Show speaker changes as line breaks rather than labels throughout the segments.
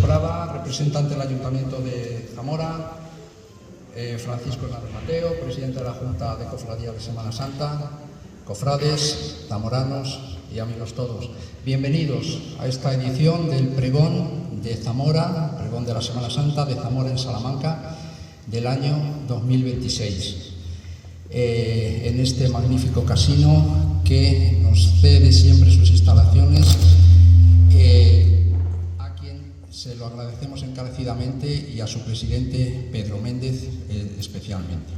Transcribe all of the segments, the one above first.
Prada, representante del Ayuntamiento de Zamora, Francisco Hernández Mateo, presidente de la Junta de Cofradías de Semana Santa, cofrades, zamoranos y amigos todos. Bienvenidos a esta edición del Pregón de Zamora, Pregón de la Semana Santa de Zamora en Salamanca del año 2026. En este magnífico casino que nos cede siempre sus instalaciones, a quien se lo agradecemos encarecidamente y a su presidente Pedro Méndez especialmente.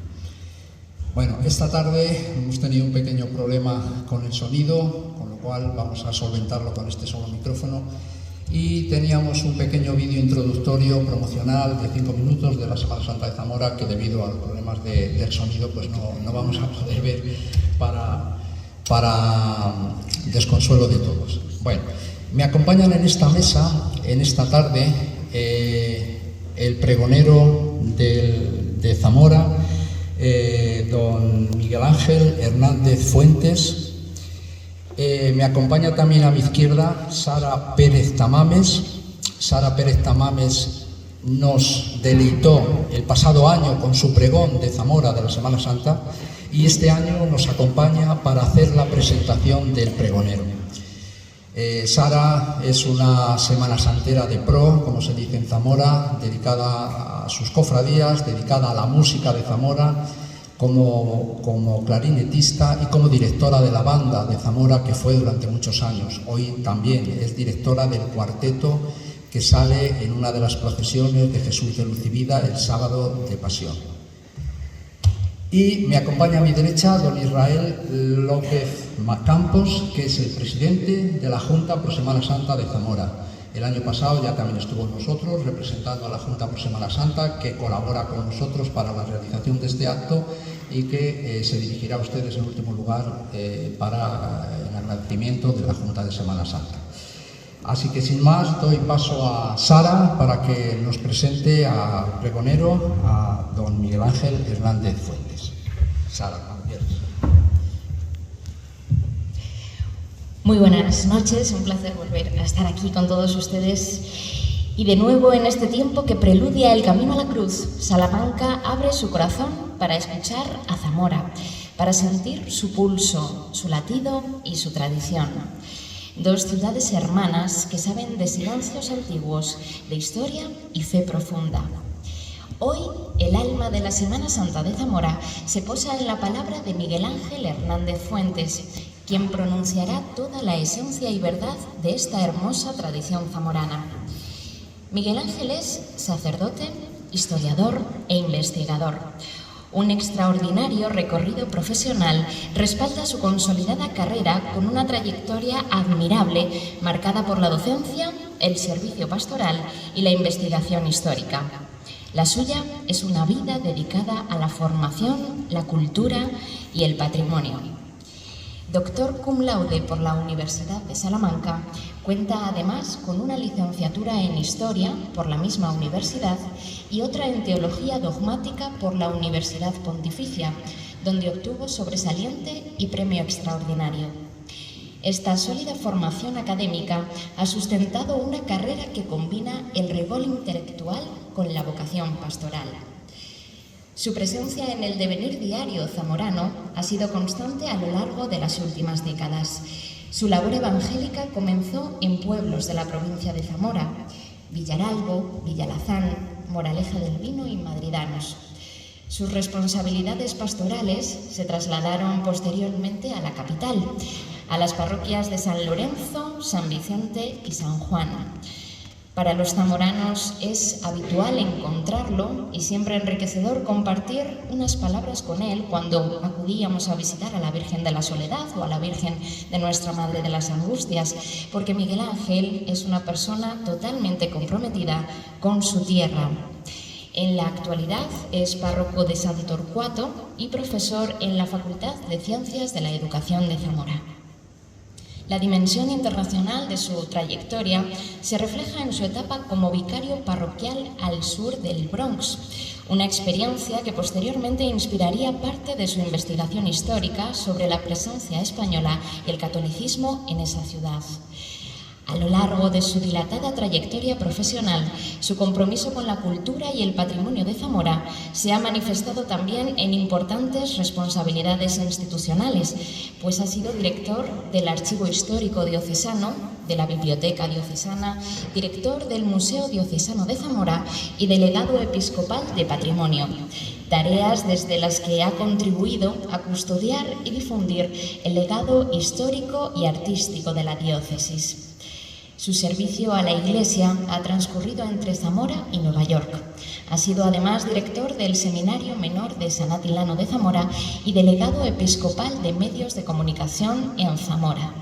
Bueno, esta tarde hemos tenido un pequeño problema con el sonido, con lo cual vamos a solventarlo con este solo micrófono. Y teníamos un pequeño vídeo introductorio promocional de 5 minutos de la Semana Santa de Zamora que debido a los problemas del sonido pues no vamos a poder ver para desconsuelo de todos. Bueno, me acompañan en esta mesa, en esta tarde, el pregonero de Zamora, don Miguel Ángel Hernández Fuentes. Me acompaña también a mi izquierda Sara Pérez Tamames. Sara Pérez Tamames nos deleitó el pasado año con su pregón de Zamora de la Semana Santa y este año nos acompaña para hacer la presentación del pregonero. Sara es una semana santera de pro, como se dice en Zamora, dedicada a sus cofradías, dedicada a la música de Zamora, como clarinetista y como directora de la banda de Zamora que fue durante muchos años. Hoy también es directora del cuarteto que sale en una de las procesiones de Jesús de Luz y Vida el sábado de Pasión. Y me acompaña a mi derecha don Israel López Campos, que es el presidente de la Junta Pro Semana Santa de Zamora. El año pasado ya también estuvo con nosotros representando a la Junta Pro Semana Santa, que colabora con nosotros para la realización de este acto y que se dirigirá a ustedes en último lugar para el agradecimiento de la Junta de Semana Santa. Así que sin más doy paso a Sara para que nos presente al pregonero, a don Miguel Ángel Hernández Fuentes. Sara,
muy buenas noches, un placer volver a estar aquí con todos ustedes y de nuevo en este tiempo que preludia el camino a la cruz. Salamanca abre su corazón para escuchar a Zamora, para sentir su pulso, su latido y su tradición. Dos ciudades hermanas que saben de silencios antiguos, de historia y fe profunda. Hoy, el alma de la Semana Santa de Zamora se posa en la palabra de Miguel Ángel Hernández Fuentes, quien pronunciará toda la esencia y verdad de esta hermosa tradición zamorana. Miguel Ángel es sacerdote, historiador e investigador. Un extraordinario recorrido profesional respalda su consolidada carrera con una trayectoria admirable marcada por la docencia, el servicio pastoral y la investigación histórica. La suya es una vida dedicada a la formación, la cultura y el patrimonio. Doctor cum laude por la Universidad de Salamanca, cuenta además con una licenciatura en Historia por la misma universidad y otra en Teología Dogmática por la Universidad Pontificia, donde obtuvo sobresaliente y premio extraordinario. Esta sólida formación académica ha sustentado una carrera que combina el rigor intelectual con la vocación pastoral. Su presencia en el devenir diario zamorano ha sido constante a lo largo de las últimas décadas. Su labor evangélica comenzó en pueblos de la provincia de Zamora, Villaralbo, Villalazán, Moraleja del Vino y Madridanos. Sus responsabilidades pastorales se trasladaron posteriormente a la capital, a las parroquias de San Lorenzo, San Vicente y San Juan. Para los zamoranos es habitual encontrarlo y siempre enriquecedor compartir unas palabras con él cuando acudíamos a visitar a la Virgen de la Soledad o a la Virgen de Nuestra Madre de las Angustias, porque Miguel Ángel es una persona totalmente comprometida con su tierra. En la actualidad es párroco de San Torcuato y profesor en la Facultad de Ciencias de la Educación de Zamora. La dimensión internacional de su trayectoria se refleja en su etapa como vicario parroquial al sur del Bronx, una experiencia que posteriormente inspiraría parte de su investigación histórica sobre la presencia española y el catolicismo en esa ciudad. A lo largo de su dilatada trayectoria profesional, su compromiso con la cultura y el patrimonio de Zamora se ha manifestado también en importantes responsabilidades institucionales, pues ha sido director del Archivo Histórico Diocesano, de la Biblioteca Diocesana, director del Museo Diocesano de Zamora y delegado episcopal de Patrimonio. Tareas desde las que ha contribuido a custodiar y difundir el legado histórico y artístico de la diócesis. Su servicio a la Iglesia ha transcurrido entre Zamora y Nueva York. Ha sido además director del Seminario Menor de San Atilano de Zamora y delegado episcopal de medios de comunicación en Zamora.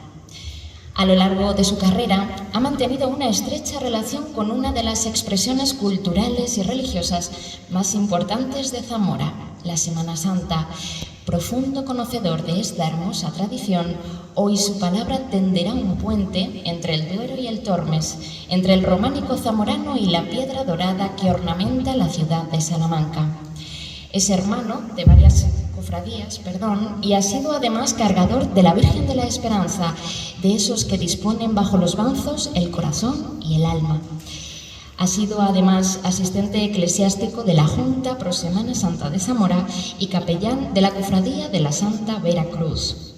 A lo largo de su carrera ha mantenido una estrecha relación con una de las expresiones culturales y religiosas más importantes de Zamora, la Semana Santa. Profundo conocedor de esta hermosa tradición, hoy su palabra tenderá un puente entre el Duero y el Tormes, entre el románico zamorano y la piedra dorada que ornamenta la ciudad de Salamanca. Es hermano de varias cofradías, y ha sido además cargador de la Virgen de la Esperanza, de esos que disponen bajo los banzos el corazón y el alma. Ha sido además asistente eclesiástico de la Junta Pro Semana Santa de Zamora y capellán de la Cofradía de la Santa Vera Cruz.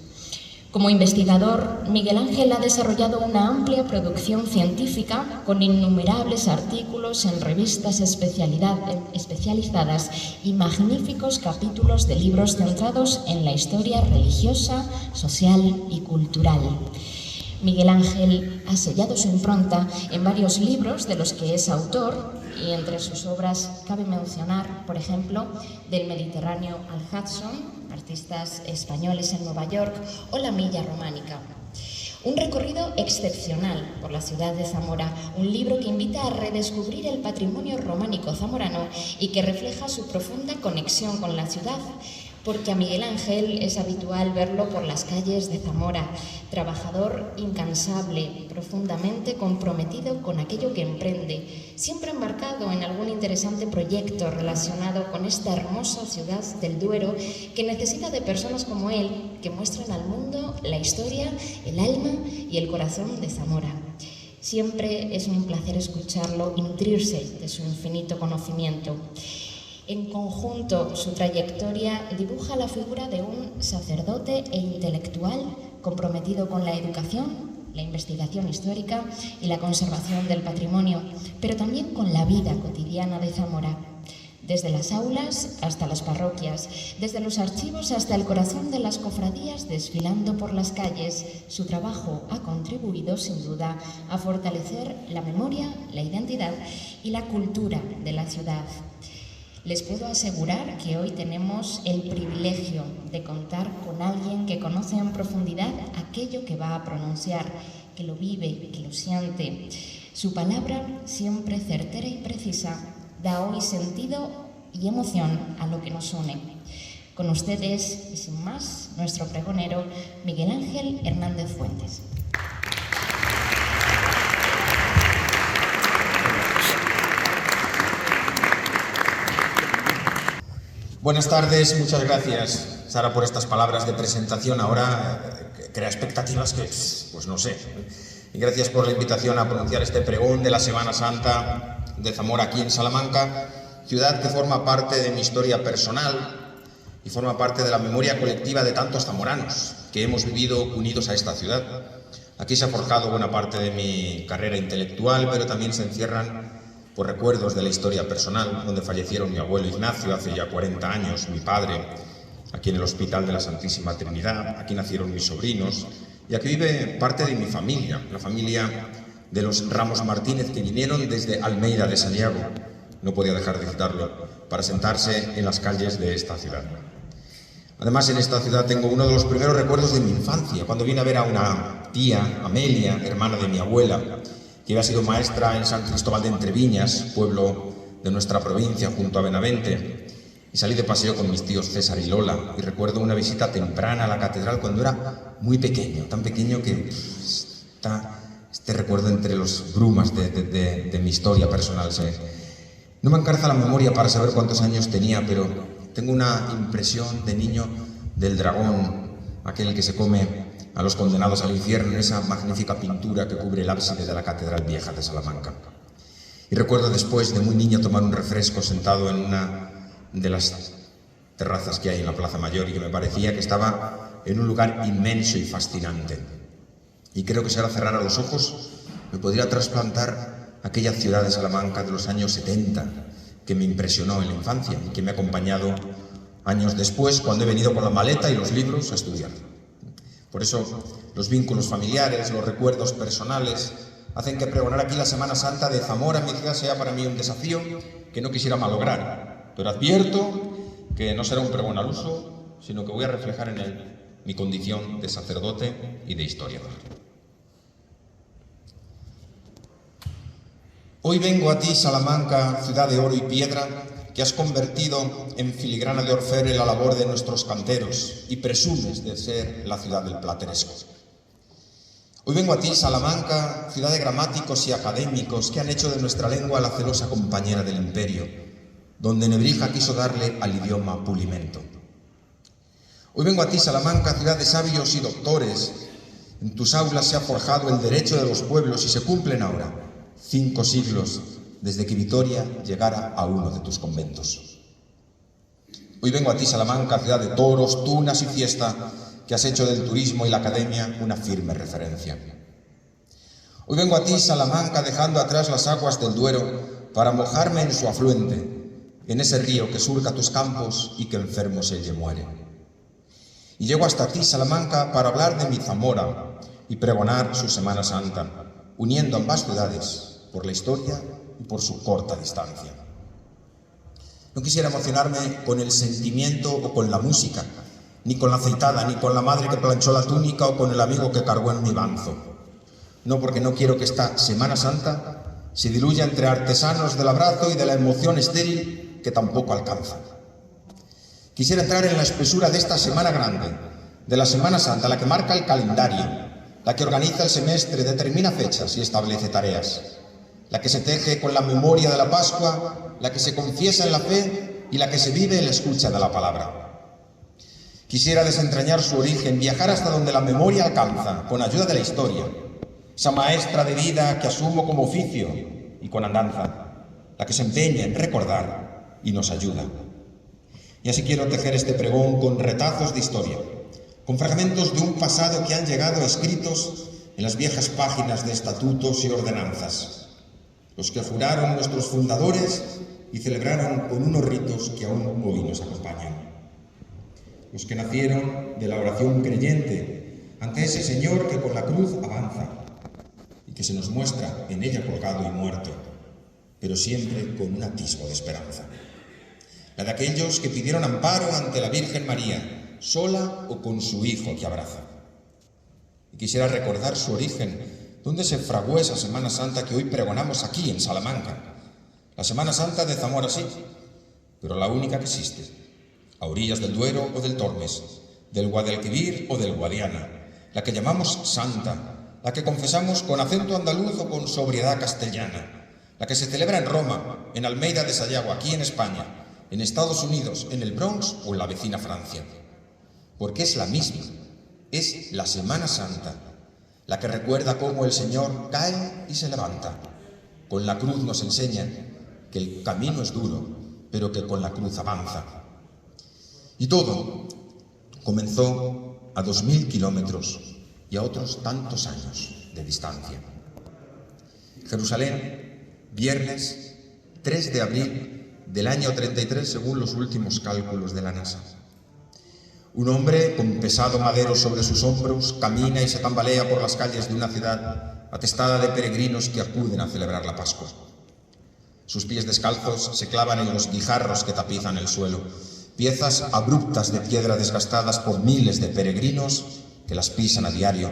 Como investigador, Miguel Ángel ha desarrollado una amplia producción científica con innumerables artículos en revistas especializadas y magníficos capítulos de libros centrados en la historia religiosa, social y cultural. Miguel Ángel ha sellado su impronta en varios libros de los que es autor y entre sus obras cabe mencionar, por ejemplo, Del Mediterráneo al Hudson, Artistas españoles en Nueva York o La Milla Románica. Un recorrido excepcional por la ciudad de Zamora, un libro que invita a redescubrir el patrimonio románico zamorano y que refleja su profunda conexión con la ciudad, porque a Miguel Ángel es habitual verlo por las calles de Zamora, trabajador incansable, profundamente comprometido con aquello que emprende, siempre embarcado en algún interesante proyecto relacionado con esta hermosa ciudad del Duero que necesita de personas como él que muestran al mundo la historia, el alma y el corazón de Zamora. Siempre es un placer escucharlo y nutrirse de su infinito conocimiento. En conjunto, su trayectoria dibuja la figura de un sacerdote e intelectual comprometido con la educación, la investigación histórica y la conservación del patrimonio, pero también con la vida cotidiana de Zamora. Desde las aulas hasta las parroquias, desde los archivos hasta el corazón de las cofradías desfilando por las calles, su trabajo ha contribuido sin duda a fortalecer la memoria, la identidad y la cultura de la ciudad. Les puedo asegurar que hoy tenemos el privilegio de contar con alguien que conoce en profundidad aquello que va a pronunciar, que lo vive, que lo siente. Su palabra, siempre certera y precisa, da hoy sentido y emoción a lo que nos une. Con ustedes, y sin más, nuestro pregonero Miguel Ángel Hernández Fuentes.
Buenas tardes, muchas gracias, Sara, por estas palabras de presentación. Ahora crea expectativas que, pues no sé. Y gracias por la invitación a pronunciar este pregón de la Semana Santa de Zamora aquí en Salamanca, ciudad que forma parte de mi historia personal y forma parte de la memoria colectiva de tantos zamoranos que hemos vivido unidos a esta ciudad. Aquí se ha forjado buena parte de mi carrera intelectual, pero también se encierran por recuerdos de la historia personal, donde fallecieron mi abuelo Ignacio hace ya 40 años, mi padre, aquí en el Hospital de la Santísima Trinidad, aquí nacieron mis sobrinos, y aquí vive parte de mi familia, la familia de los Ramos Martínez, que vinieron desde Almeida de Santiago, no podía dejar de citarlo, para sentarse en las calles de esta ciudad. Además, en esta ciudad tengo uno de los primeros recuerdos de mi infancia, cuando vine a ver a una tía, Amelia, hermana de mi abuela, que había sido maestra en San Cristóbal de Entreviñas, pueblo de nuestra provincia, junto a Benavente, y salí de paseo con mis tíos César y Lola, y recuerdo una visita temprana a la catedral cuando era muy pequeño, tan pequeño que está este recuerdo entre los brumas de mi historia personal. No me encarza la memoria para saber cuántos años tenía, pero tengo una impresión de niño del dragón, aquel que se come a los condenados al infierno en esa magnífica pintura que cubre el ábside de la Catedral Vieja de Salamanca. Y recuerdo después de muy niño tomar un refresco sentado en una de las terrazas que hay en la Plaza Mayor y que me parecía que estaba en un lugar inmenso y fascinante. Y creo que si ahora cerrara los ojos me podría trasplantar aquella ciudad de Salamanca de los años 70 que me impresionó en la infancia y que me ha acompañado años después cuando he venido con la maleta y los libros a estudiar. Por eso los vínculos familiares, los recuerdos personales hacen que pregonar aquí la Semana Santa de Zamora, mi ciudad, sea para mí un desafío que no quisiera malograr. Pero advierto que no será un pregón al uso, sino que voy a reflejar en él mi condición de sacerdote y de historiador. Hoy vengo a ti, Salamanca, ciudad de oro y piedra, que has convertido en filigrana de orfebre la labor de nuestros canteros y presumes de ser la ciudad del plateresco. Hoy vengo a ti, Salamanca, ciudad de gramáticos y académicos que han hecho de nuestra lengua la celosa compañera del imperio, donde Nebrija quiso darle al idioma pulimento. Hoy vengo a ti, Salamanca, ciudad de sabios y doctores. En tus aulas se ha forjado el derecho de los pueblos y se cumplen ahora 5 siglos desde que Vitoria llegara a uno de tus conventos. Hoy vengo a ti, Salamanca, ciudad de toros, tunas y fiesta, que has hecho del turismo y la academia una firme referencia. Hoy vengo a ti, Salamanca, dejando atrás las aguas del Duero para mojarme en su afluente, en ese río que surca tus campos y que enfermo se le muere. Y llego hasta ti, Salamanca, para hablar de mi Zamora y pregonar su Semana Santa, uniendo ambas ciudades por la historia y por su corta distancia. No quisiera emocionarme con el sentimiento o con la música, ni con la aceitada, ni con la madre que planchó la túnica o con el amigo que cargó en mi banzo. No, porque no quiero que esta Semana Santa se diluya entre artesanos del abrazo y de la emoción estéril que tampoco alcanza. Quisiera entrar en la espesura de esta Semana Grande, de la Semana Santa, la que marca el calendario, la que organiza el semestre, determina fechas y establece tareas, la que se teje con la memoria de la Pascua, la que se confiesa en la fe y la que se vive en la escucha de la palabra. Quisiera desentrañar su origen, viajar hasta donde la memoria alcanza, con ayuda de la historia, esa maestra de vida que asumo como oficio y con andanza, la que se empeña en recordar y nos ayuda. Y así quiero tejer este pregón con retazos de historia, con fragmentos de un pasado que han llegado escritos en las viejas páginas de estatutos y ordenanzas, los que juraron nuestros fundadores y celebraron con unos ritos que aún hoy nos acompañan. Los que nacieron de la oración creyente ante ese Señor que por la cruz avanza y que se nos muestra en ella colgado y muerto, pero siempre con un atisbo de esperanza. La de aquellos que pidieron amparo ante la Virgen María, sola o con su Hijo que abraza. Y quisiera recordar su origen, donde se fraguó esa Semana Santa que hoy pregonamos aquí en Salamanca. La Semana Santa de Zamora sí, pero la única que existe, a orillas del Duero o del Tormes, del Guadalquivir o del Guadiana, la que llamamos Santa, la que confesamos con acento andaluz o con sobriedad castellana, la que se celebra en Roma, en Almeida de Sayago, aquí en España, en Estados Unidos, en el Bronx o en la vecina Francia. Porque es la misma, es la Semana Santa, la que recuerda cómo el Señor cae y se levanta. Con la cruz nos enseña que el camino es duro, pero que con la cruz avanza. Y todo comenzó a 2000 kilómetros y a otros tantos años de distancia. Jerusalén, viernes 3 de abril del año 33 según los últimos cálculos de la NASA. Un hombre con pesado madero sobre sus hombros camina y se tambalea por las calles de una ciudad atestada de peregrinos que acuden a celebrar la Pascua. Sus pies descalzos se clavan en los guijarros que tapizan el suelo, piezas abruptas de piedra desgastadas por miles de peregrinos que las pisan a diario,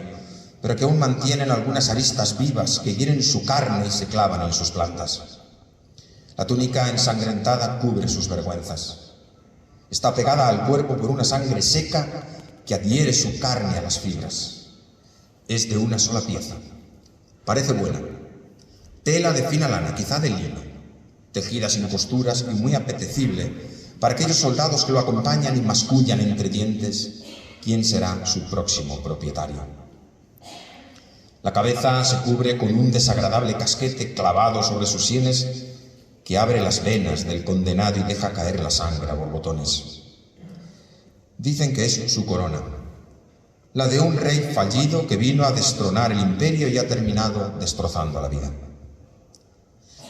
pero que aún mantienen algunas aristas vivas que hieren su carne y se clavan en sus plantas. La túnica ensangrentada cubre sus vergüenzas. Está pegada al cuerpo por una sangre seca que adhiere su carne a las fibras. Es de una sola pieza. Parece buena. Tela de fina lana, quizá de lino, tejida sin costuras y muy apetecible para aquellos soldados que lo acompañan y mascullan entre dientes quién será su próximo propietario. La cabeza se cubre con un desagradable casquete clavado sobre sus sienes que abre las venas del condenado y deja caer la sangre a borbotones. Dicen que es su corona, la de un rey fallido que vino a destronar el imperio y ha terminado destrozando la vida.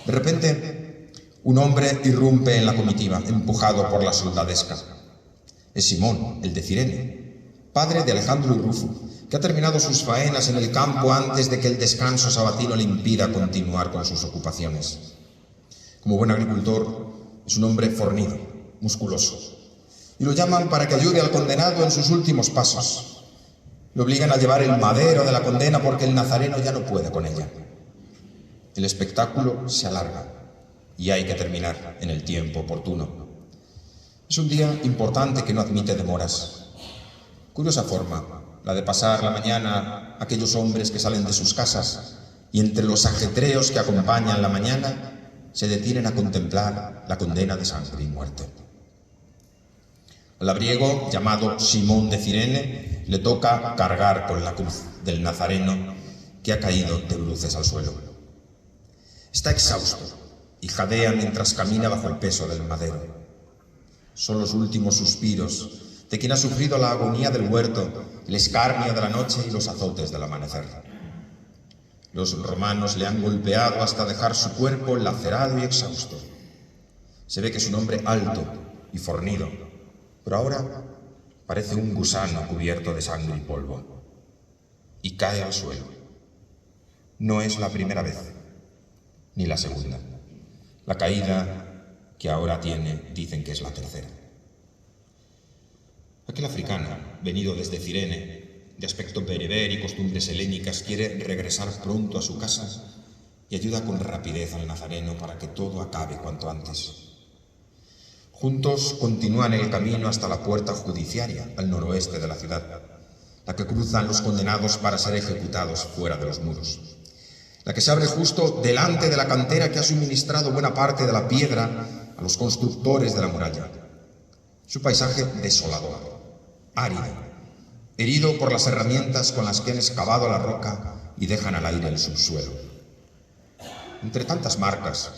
De repente, un hombre irrumpe en la comitiva, empujado por la soldadesca. Es Simón, el de Cirene, padre de Alejandro y Rufo, que ha terminado sus faenas en el campo antes de que el descanso sabatino le impida continuar con sus ocupaciones. Como buen agricultor, es un hombre fornido, musculoso, y lo llaman para que ayude al condenado en sus últimos pasos. Le obligan a llevar el madero de la condena porque el nazareno ya no puede con ella. El espectáculo se alarga y hay que terminar en el tiempo oportuno. Es un día importante que no admite demoras. Curiosa forma, la de pasar la mañana aquellos hombres que salen de sus casas y entre los ajetreos que acompañan la mañana se detienen a contemplar la condena de sangre y muerte. Al labriego, llamado Simón de Cirene, le toca cargar con la cruz del nazareno que ha caído de bruces al suelo. Está exhausto y jadea mientras camina bajo el peso del madero. Son los últimos suspiros de quien ha sufrido la agonía del huerto, el escarnio de la noche y los azotes del amanecer. Los romanos le han golpeado hasta dejar su cuerpo lacerado y exhausto. Se ve que es un hombre alto y fornido, pero ahora parece un gusano cubierto de sangre y polvo. Y cae al suelo. No es la primera vez, ni la segunda. La caída que ahora tiene, dicen que es la tercera. Aquel africano, venido desde Cirene, de aspecto bereber y costumbres helénicas, quiere regresar pronto a su casa y ayuda con rapidez al nazareno para que todo acabe cuanto antes. Juntos continúan el camino hasta la puerta judiciaria, al noroeste de la ciudad, la que cruzan los condenados para ser ejecutados fuera de los muros, la que se abre justo delante de la cantera que ha suministrado buena parte de la piedra a los constructores de la muralla. Es un paisaje desolador, árido, herido por las herramientas con las que han excavado la roca y dejan al aire el subsuelo. Entre tantas marcas,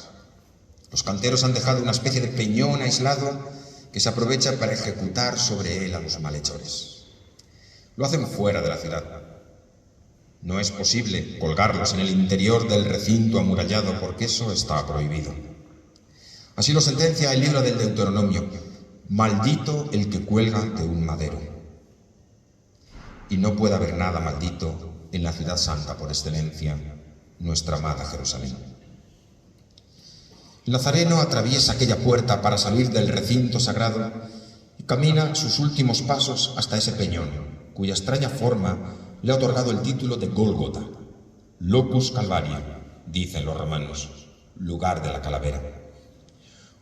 los canteros han dejado una especie de peñón aislado que se aprovecha para ejecutar sobre él a los malhechores. Lo hacen fuera de la ciudad. No es posible colgarlos en el interior del recinto amurallado porque eso está prohibido. Así lo sentencia el libro del Deuteronomio: maldito el que cuelga de un madero. Y no puede haber nada maldito en la ciudad santa por excelencia, nuestra amada Jerusalén. El nazareno atraviesa aquella puerta para salir del recinto sagrado y camina sus últimos pasos hasta ese peñón, cuya extraña forma le ha otorgado el título de Gólgota, Locus Calvaria, dicen los romanos, lugar de la calavera.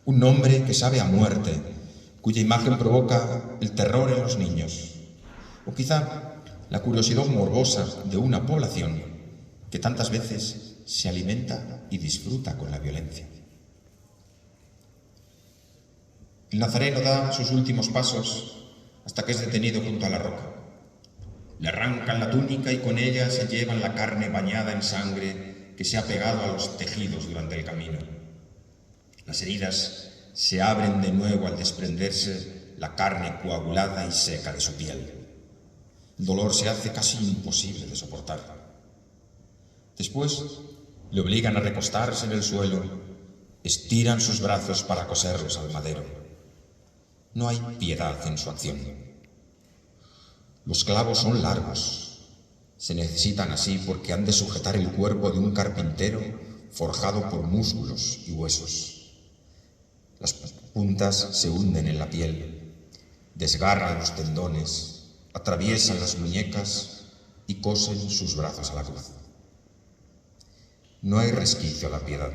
Un nombre que sabe a muerte, cuya imagen provoca el terror en los niños, o quizá la curiosidad morbosa de una población que tantas veces se alimenta y disfruta con la violencia. El nazareno da sus últimos pasos hasta que es detenido junto a la roca. Le arrancan la túnica y con ella se llevan la carne bañada en sangre que se ha pegado a los tejidos durante el camino. Las heridas se abren de nuevo al desprenderse la carne coagulada y seca de su piel. El dolor se hace casi imposible de soportar. Después le obligan a recostarse en el suelo, estiran sus brazos para coserlos al madero. No hay piedad en su acción. Los clavos son largos. Se necesitan así porque han de sujetar el cuerpo de un carpintero forjado por músculos y huesos. Las puntas se hunden en la piel, desgarran los tendones, atraviesan las muñecas y cosen sus brazos a la cruz. No hay resquicio a la piedad.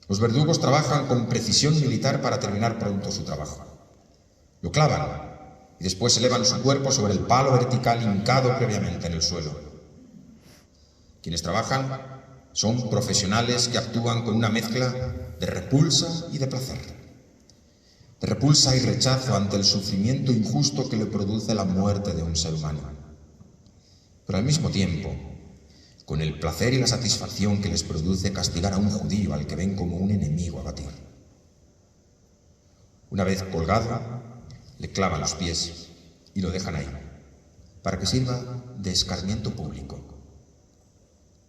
Los verdugos trabajan con precisión militar para terminar pronto su trabajo. Lo clavan y después elevan su cuerpo sobre el palo vertical hincado previamente en el suelo. Quienes trabajan son profesionales que actúan con una mezcla de repulsa y de placer. de repulsa y rechazo ante el sufrimiento injusto que le produce la muerte de un ser humano. Pero al mismo tiempo, con el placer y la satisfacción que les produce castigar a un judío al que ven como un enemigo a batir. Una vez colgado, le clavan los pies y lo dejan ahí, para que sirva de escarmiento público.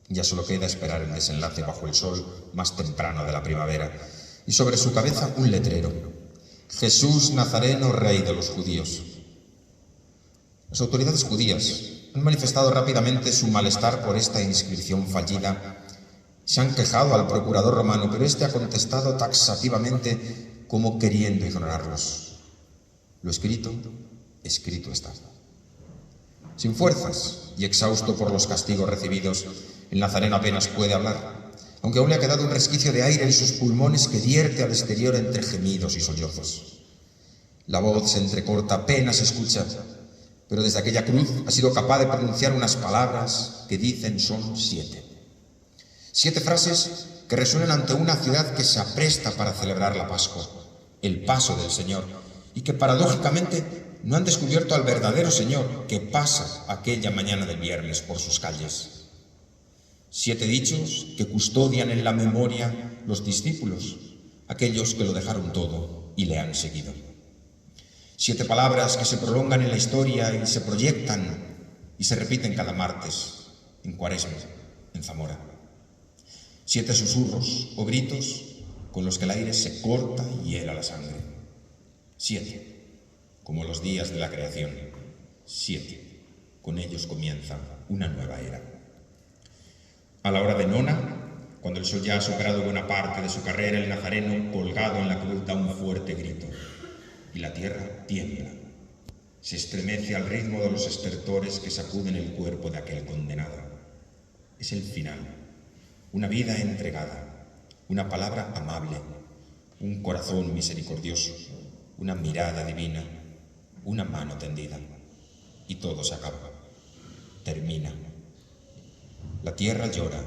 Ya solo queda esperar el desenlace bajo el sol más temprano de la primavera, y sobre su cabeza un letrero: Jesús Nazareno, Rey de los Judíos. Las autoridades judías han manifestado rápidamente su malestar por esta inscripción fallida. Se han quejado al procurador romano, pero este ha contestado taxativamente como queriendo ignorarlos. Lo escrito, escrito está. Sin fuerzas y exhausto por los castigos recibidos, el nazareno apenas puede hablar, aunque aún le ha quedado un resquicio de aire en sus pulmones que vierte al exterior entre gemidos y sollozos. La voz se entrecorta, apenas se escucha, pero desde aquella cruz ha sido capaz de pronunciar unas palabras que dicen son 7. 7 frases que resuenan ante una ciudad que se apresta para celebrar la Pascua, el paso del Señor, y que paradójicamente no han descubierto al verdadero Señor que pasa aquella mañana del viernes por sus calles. 7 dichos que custodian en la memoria los discípulos, aquellos que lo dejaron todo y le han seguido. 7 palabras que se prolongan en la historia y se proyectan y se repiten cada martes, en Cuaresma, en Zamora. 7 susurros o gritos con los que el aire se corta y hiela la sangre. 7, como los días de la creación. 7, con ellos comienza una nueva era. A la hora de nona, cuando el sol ya ha superado buena parte de su carrera, el nazareno, colgado en la cruz, da un fuerte grito. Y la tierra tiembla, se estremece al ritmo de los estertores que sacuden el cuerpo de aquel condenado. Es el final, una vida entregada, una palabra amable, un corazón misericordioso, una mirada divina, una mano tendida. Y todo se acaba, termina. La tierra llora,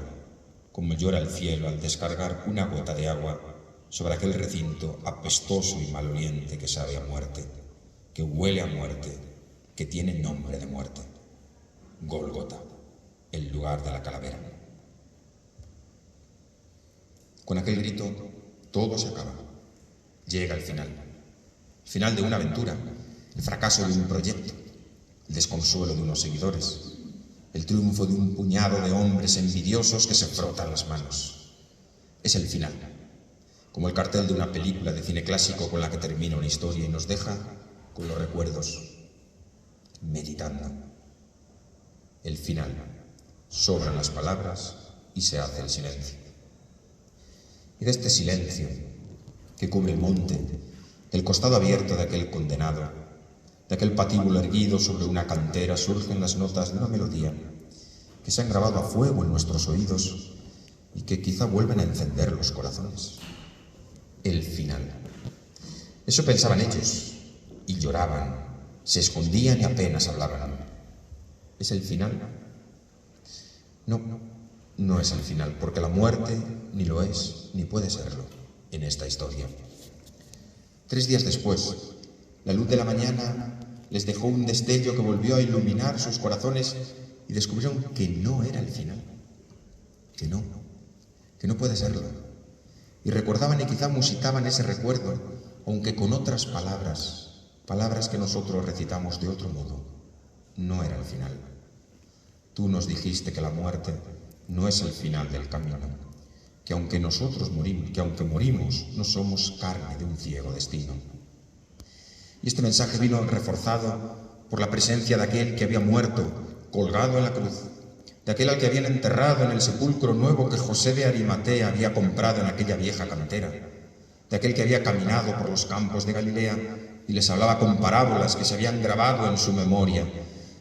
como llora el cielo al descargar una gota de agua sobre aquel recinto apestoso y maloliente que sabe a muerte, que huele a muerte, que tiene nombre de muerte. Gólgota, el lugar de la calavera. Con aquel grito, todo se acaba. Llega el final de una aventura, el fracaso de un proyecto, el desconsuelo de unos seguidores, el triunfo de un puñado de hombres envidiosos que se frotan las manos. Es el final, como el cartel de una película de cine clásico con la que termina una historia y nos deja con los recuerdos, meditando. El final, sobran las palabras y se hace el silencio. Y de este silencio que cubre el monte, del costado abierto de aquel condenado, de aquel patíbulo erguido sobre una cantera, surgen las notas de una melodía que se han grabado a fuego en nuestros oídos y que quizá vuelven a encender los corazones. El final. Eso pensaban ellos, y lloraban, se escondían y apenas hablaban. ¿Es el final? No, no es el final, porque la muerte ni lo es, ni puede serlo en esta historia. 3 días después, la luz de la mañana les dejó un destello que volvió a iluminar sus corazones y descubrieron que no era el final, que no puede serlo. Y recordaban y quizá musitaban ese recuerdo, aunque con otras palabras que nosotros recitamos de otro modo. No era el final. Tú nos dijiste que la muerte no es el final del camino, que aunque nosotros morimos, que aunque morimos, no somos carne de un ciego destino. Y este mensaje vino reforzado por la presencia de aquel que había muerto, colgado en la cruz, de aquel al que habían enterrado en el sepulcro nuevo que José de Arimatea había comprado en aquella vieja cantera, de aquel que había caminado por los campos de Galilea y les hablaba con parábolas que se habían grabado en su memoria,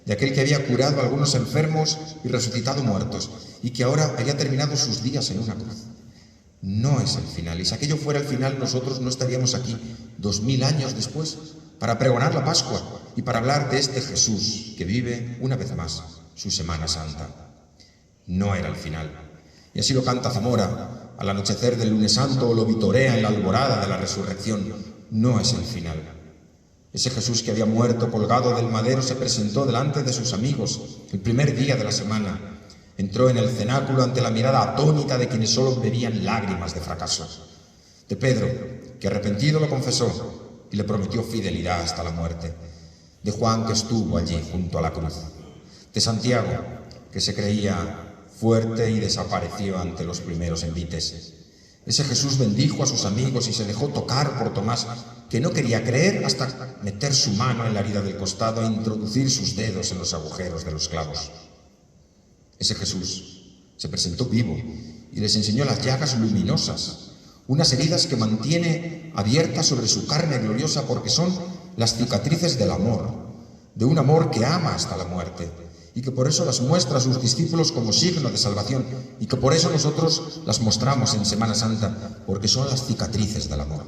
de aquel que había curado a algunos enfermos y resucitado muertos, y que ahora había terminado sus días en una cruz. No es el final, y si aquello fuera el final, nosotros no estaríamos aquí 2000 años después para pregonar la Pascua y para hablar de este Jesús que vive una vez más su Semana Santa. No era el final. Y así lo canta Zamora al anochecer del lunes santo o lo vitorea en la alborada de la resurrección. no es el final. Ese Jesús que había muerto colgado del madero se presentó delante de sus amigos el primer día de la semana. Entró en el cenáculo ante la mirada atónita de quienes solo bebían lágrimas de fracaso. De Pedro, que arrepentido lo confesó y le prometió fidelidad hasta la muerte. De Juan, que estuvo allí junto a la cruz. De Santiago, que se creía fuerte y desapareció ante los primeros envites. Ese Jesús bendijo a sus amigos y se dejó tocar por Tomás, que no quería creer hasta meter su mano en la herida del costado e introducir sus dedos en los agujeros de los clavos. Ese Jesús se presentó vivo y les enseñó las llagas luminosas, unas heridas que mantiene abiertas sobre su carne gloriosa porque son las cicatrices del amor, de un amor que ama hasta la muerte, y que por eso las muestra a sus discípulos como signo de salvación, y que por eso nosotros las mostramos en Semana Santa, porque son las cicatrices del amor.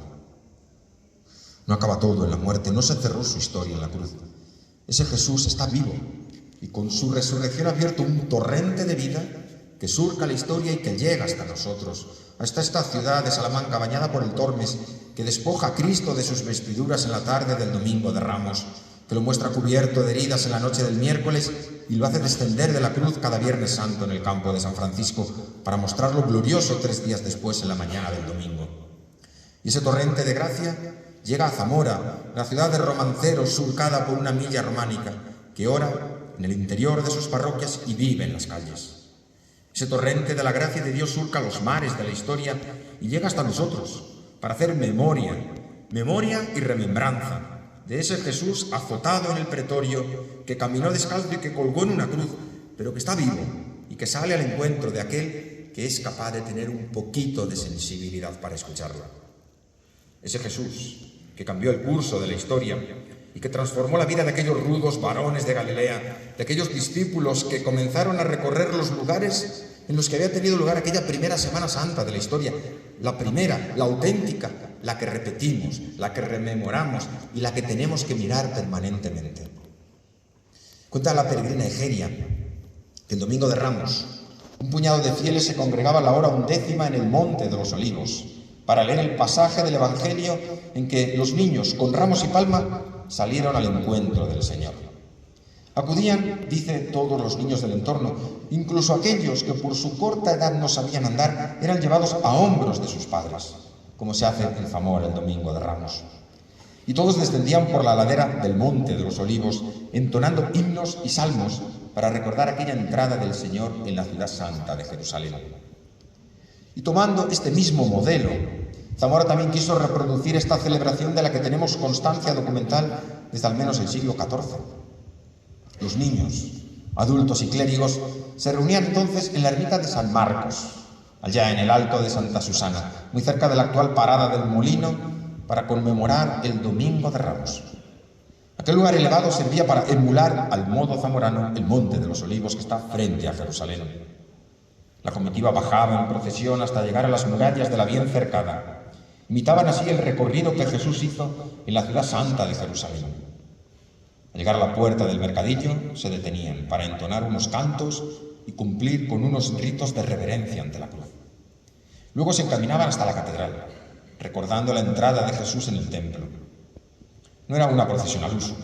No acaba todo en la muerte, no se cerró su historia en la cruz. Ese Jesús está vivo, y con su resurrección ha abierto un torrente de vida que surca la historia y que llega hasta nosotros, hasta esta ciudad de Salamanca bañada por el Tormes, que despoja a Cristo de sus vestiduras en la tarde del Domingo de Ramos, que lo muestra cubierto de heridas en la noche del miércoles y lo hace descender de la cruz cada Viernes Santo en el campo de San Francisco para mostrarlo glorioso 3 días después en la mañana del domingo. Y ese torrente de gracia llega a Zamora, la ciudad de romanceros surcada por una milla románica, que ora en el interior de sus parroquias y vive en las calles. Ese torrente de la gracia de Dios surca los mares de la historia y llega hasta nosotros para hacer memoria y remembranza de ese Jesús azotado en el pretorio, que caminó descalzo y que colgó en una cruz, pero que está vivo y que sale al encuentro de aquel que es capaz de tener un poquito de sensibilidad para escucharlo. Ese Jesús que cambió el curso de la historia y que transformó la vida de aquellos rudos varones de Galilea, de aquellos discípulos que comenzaron a recorrer los lugares en los que había tenido lugar aquella primera Semana Santa de la historia, la primera, la auténtica, la que repetimos, la que rememoramos y la que tenemos que mirar permanentemente. Cuenta la peregrina Egeria que el Domingo de Ramos un puñado de fieles se congregaba a la hora 11ª en el Monte de los Olivos para leer el pasaje del Evangelio en que los niños con ramos y palma salieron al encuentro del Señor. Acudían, dice, todos los niños del entorno, incluso aquellos que por su corta edad no sabían andar, eran llevados a hombros de sus padres, como se hace en Zamora el Domingo de Ramos. Y todos descendían por la ladera del Monte de los Olivos, entonando himnos y salmos para recordar aquella entrada del Señor en la ciudad santa de Jerusalén. Y tomando este mismo modelo, Zamora también quiso reproducir esta celebración de la que tenemos constancia documental desde al menos el siglo XIV. Los niños, adultos y clérigos se reunían entonces en la ermita de San Marcos, allá en el Alto de Santa Susana, muy cerca de la actual parada del Molino, para conmemorar el Domingo de Ramos. Aquel lugar elevado servía para emular al modo zamorano el Monte de los Olivos que está frente a Jerusalén. La comitiva bajaba en procesión hasta llegar a las murallas de la bien cercada. Imitaban así el recorrido que Jesús hizo en la ciudad santa de Jerusalén. Al llegar a la puerta del mercadillo, se detenían para entonar unos cantos y cumplir con unos ritos de reverencia ante la cruz. Luego se encaminaban hasta la catedral, recordando la entrada de Jesús en el templo. No era una procesión al uso,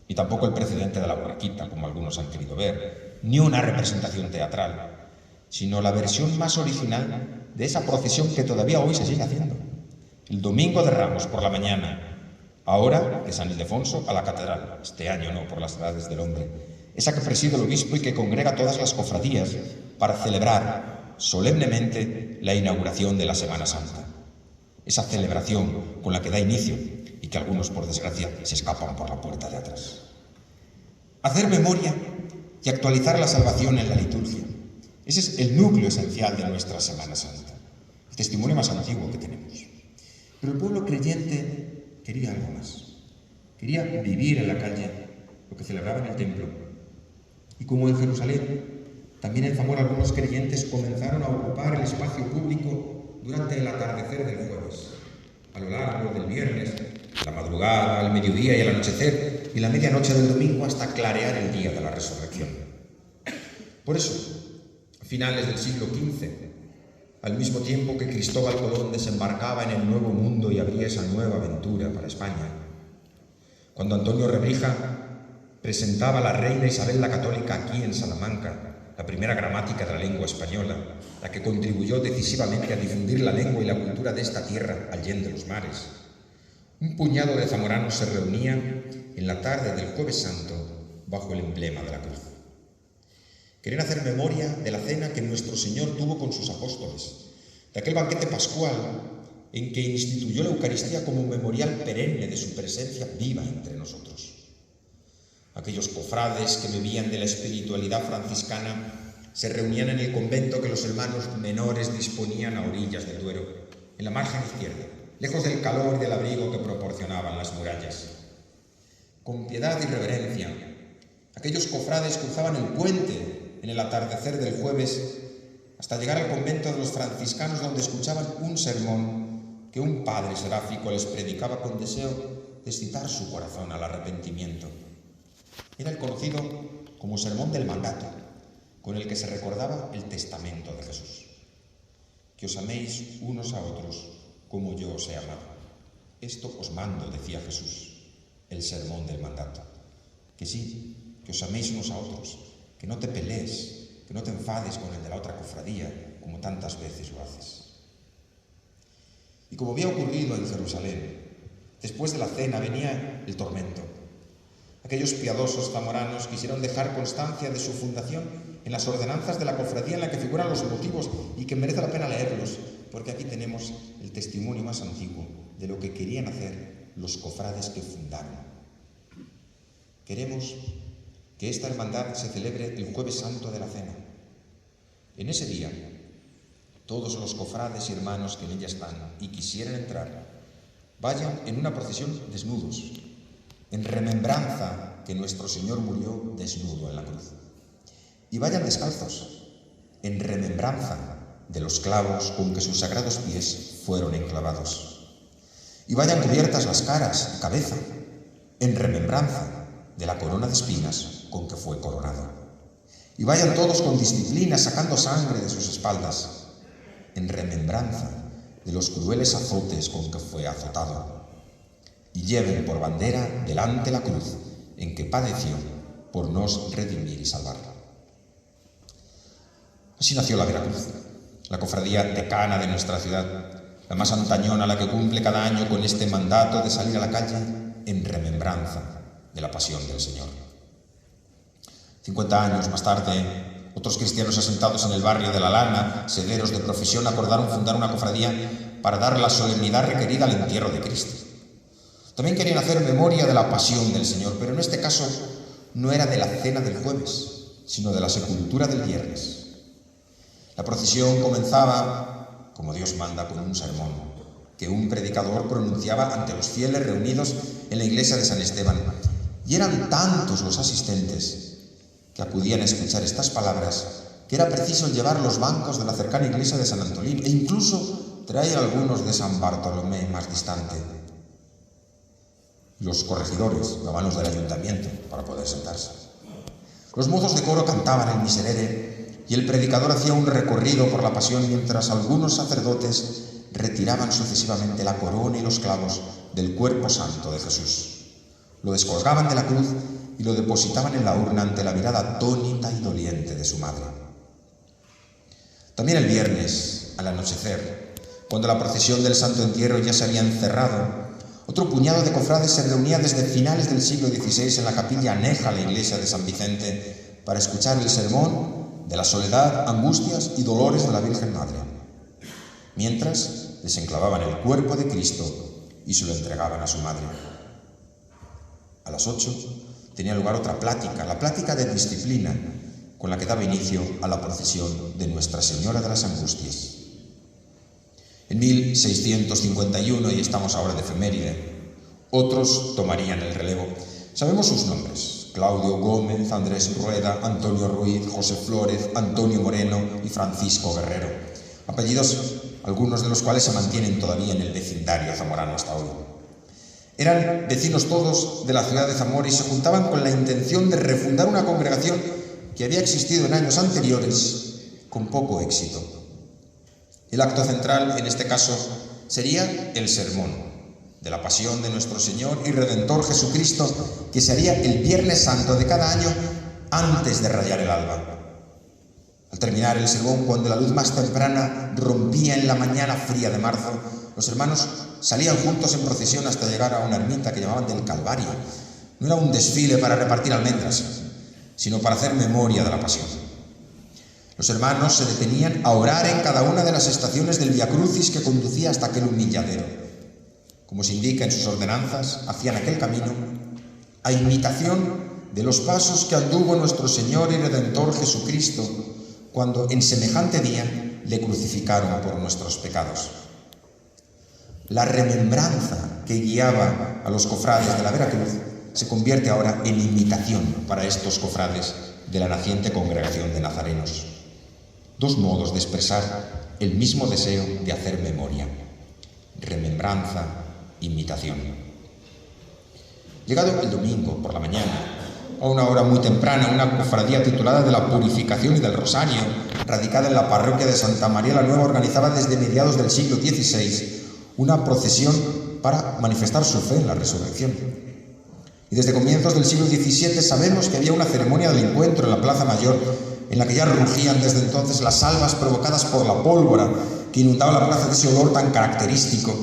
ni tampoco el precedente de la borriquita, como algunos han querido ver, ni una representación teatral, sino la versión más original de esa procesión que todavía hoy se sigue haciendo. El Domingo de Ramos por la mañana, ahora de San Ildefonso a la catedral, este año no por las edades del hombre, esa que preside el obispo y que congrega todas las cofradías para celebrar solemnemente la inauguración de la Semana Santa. Esa celebración con la que da inicio y que algunos, por desgracia, se escapan por la puerta de atrás. Hacer memoria y actualizar la salvación en la liturgia. Ese es el núcleo esencial de nuestra Semana Santa, el testimonio más antiguo que tenemos. Pero el pueblo creyente quería algo más. Quería vivir en la calle lo que celebraba en el templo. Y como en Jerusalén, también en Zamora algunos creyentes comenzaron a ocupar el espacio público durante el atardecer del jueves, a lo largo del viernes, la madrugada, al mediodía y al anochecer, y la medianoche del domingo hasta clarear el día de la resurrección. Por eso, a finales del siglo XV, al mismo tiempo que Cristóbal Colón desembarcaba en el Nuevo Mundo y abría esa nueva aventura para España. Cuando Antonio Rebrija presentaba a la reina Isabel la Católica aquí en Salamanca la primera gramática de la lengua española, la que contribuyó decisivamente a difundir la lengua y la cultura de esta tierra allende los mares. Un puñado de zamoranos se reunía en la tarde del Jueves Santo bajo el emblema de la cruz. Querían hacer memoria de la cena que nuestro Señor tuvo con sus apóstoles, de aquel banquete pascual en que instituyó la Eucaristía como un memorial perenne de su presencia viva entre nosotros. Aquellos cofrades que bebían de la espiritualidad franciscana se reunían en el convento que los hermanos menores disponían a orillas del Duero, en la margen izquierda, lejos del calor y del abrigo que proporcionaban las murallas. Con piedad y reverencia, aquellos cofrades cruzaban el puente en el atardecer del jueves hasta llegar al convento de los franciscanos, donde escuchaban un sermón que un padre seráfico les predicaba con deseo de excitar su corazón al arrepentimiento. Era el conocido como Sermón del Mandato, con el que se recordaba el testamento de Jesús. Que os améis unos a otros como yo os he amado. Esto os mando, decía Jesús, el Sermón del Mandato. Que sí, que os améis unos a otros, que no te pelees, que no te enfades con el de la otra cofradía, como tantas veces lo haces. Y como había ocurrido en Jerusalén, después de la cena venía el tormento. Aquellos piadosos zamoranos quisieron dejar constancia de su fundación en las ordenanzas de la cofradía, en la que figuran los motivos y que merece la pena leerlos, porque aquí tenemos el testimonio más antiguo de lo que querían hacer los cofrades que fundaron. Queremos que esta hermandad se celebre el Jueves Santo de la Cena. En ese día, todos los cofrades y hermanos que en ella están y quisieran entrar, vayan en una procesión desnudos, en remembranza que nuestro Señor murió desnudo en la cruz. Y vayan descalzos, en remembranza de los clavos con que sus sagrados pies fueron enclavados. Y vayan cubiertas las caras y cabeza, en remembranza de la corona de espinas con que fue coronado. Y vayan todos con disciplina, sacando sangre de sus espaldas, en remembranza de los crueles azotes con que fue azotado. Y lleven por bandera delante la cruz en que padeció por nos redimir y salvar. Así nació la Veracruz, la cofradía decana de nuestra ciudad, la más antañona, la que cumple cada año con este mandato de salir a la calle en remembranza de la pasión del Señor. 50 años más tarde, otros cristianos asentados en el barrio de La Lana, sederos de profesión, acordaron fundar una cofradía para dar la solemnidad requerida al entierro de Cristo. También querían hacer memoria de la pasión del Señor, pero en este caso no era de la cena del jueves, sino de la sepultura del viernes. La procesión comenzaba, como Dios manda, con un sermón que un predicador pronunciaba ante los fieles reunidos en la iglesia de San Esteban. Y eran tantos los asistentes que acudían a escuchar estas palabras que era preciso llevar los bancos de la cercana iglesia de San Antolín e incluso traer algunos de San Bartolomé más distante. Los corregidores daban los del ayuntamiento para poder sentarse. Los mozos de coro cantaban el miserere y el predicador hacía un recorrido por la pasión mientras algunos sacerdotes retiraban sucesivamente la corona y los clavos del cuerpo santo de Jesús. Lo descolgaban de la cruz y lo depositaban en la urna ante la mirada atónita y doliente de su madre. También el viernes, al anochecer, cuando la procesión del Santo Entierro ya se había encerrado, otro puñado de cofrades se reunía desde finales del siglo XVI en la capilla aneja a la iglesia de San Vicente para escuchar el sermón de la soledad, angustias y dolores de la Virgen Madre. Mientras desenclavaban el cuerpo de Cristo y se lo entregaban a su madre. A las 8 tenía lugar otra plática, la plática de disciplina, con la que daba inicio a la procesión de Nuestra Señora de las Angustias. En 1651, y estamos ahora de efeméride, otros tomarían el relevo. Sabemos sus nombres: Claudio Gómez, Andrés Rueda, Antonio Ruiz, José Flórez, Antonio Moreno y Francisco Guerrero. Apellidos, algunos de los cuales se mantienen todavía en el vecindario zamorano hasta hoy. Eran vecinos todos de la ciudad de Zamora y se juntaban con la intención de refundar una congregación que había existido en años anteriores con poco éxito. El acto central, en este caso, sería el sermón de la pasión de nuestro Señor y Redentor Jesucristo, que se haría el Viernes Santo de cada año antes de rayar el alba. Al terminar el sermón, cuando la luz más temprana rompía en la mañana fría de marzo, los hermanos salían juntos en procesión hasta llegar a una ermita que llamaban del Calvario. No era un desfile para repartir almendras, sino para hacer memoria de la pasión. Los hermanos se detenían a orar en cada una de las estaciones del Via Crucis que conducía hasta aquel humilladero. Como se indica en sus ordenanzas, hacían aquel camino a imitación de los pasos que anduvo nuestro Señor y Redentor Jesucristo cuando en semejante día le crucificaron por nuestros pecados. La remembranza que guiaba a los cofrades de la Veracruz se convierte ahora en imitación para estos cofrades de la naciente congregación de nazarenos. Dos modos de expresar el mismo deseo de hacer memoria: remembranza, imitación. Llegado el domingo por la mañana, a una hora muy temprana, una cofradía titulada de la Purificación y del Rosario, radicada en la parroquia de Santa María la Nueva, organizaba desde mediados del siglo XVI una procesión para manifestar su fe en la resurrección. Y desde comienzos del siglo XVII sabemos que había una ceremonia del encuentro en la Plaza Mayor, en la que ya rugían desde entonces las salvas provocadas por la pólvora que inundaba la plaza, de ese olor tan característico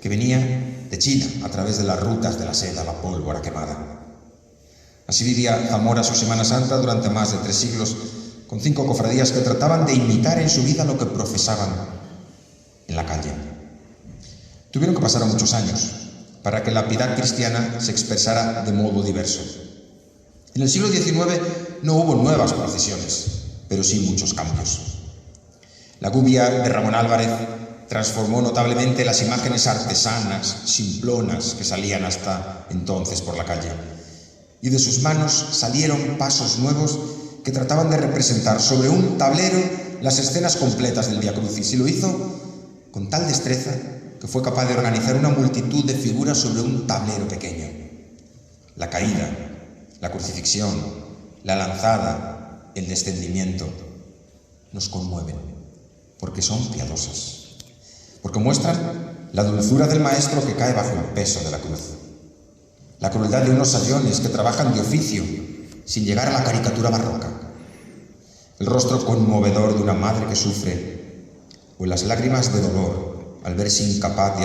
que venía de China a través de las rutas de la seda, la pólvora quemada. Así vivía Zamora su Semana Santa durante más de 3 siglos, con 5 cofradías que trataban de imitar en su vida lo que profesaban en la calle. Tuvieron que pasar muchos años para que la piedad cristiana se expresara de modo diverso. En el siglo XIX no hubo nuevas procesiones, pero sí muchos cambios. La gubia de Ramón Álvarez transformó notablemente las imágenes artesanas, simplonas, que salían hasta entonces por la calle. Y de sus manos salieron pasos nuevos que trataban de representar sobre un tablero las escenas completas del Via Crucis, y lo hizo con tal destreza que fue capaz de organizar una multitud de figuras sobre un tablero pequeño. La caída, la crucifixión, la lanzada, el descendimiento, nos conmueven, porque son piadosas, porque muestran la dulzura del Maestro que cae bajo el peso de la cruz, la crueldad de unos sayones que trabajan de oficio sin llegar a la caricatura barroca, el rostro conmovedor de una madre que sufre, o las lágrimas de dolor al verse incapaz de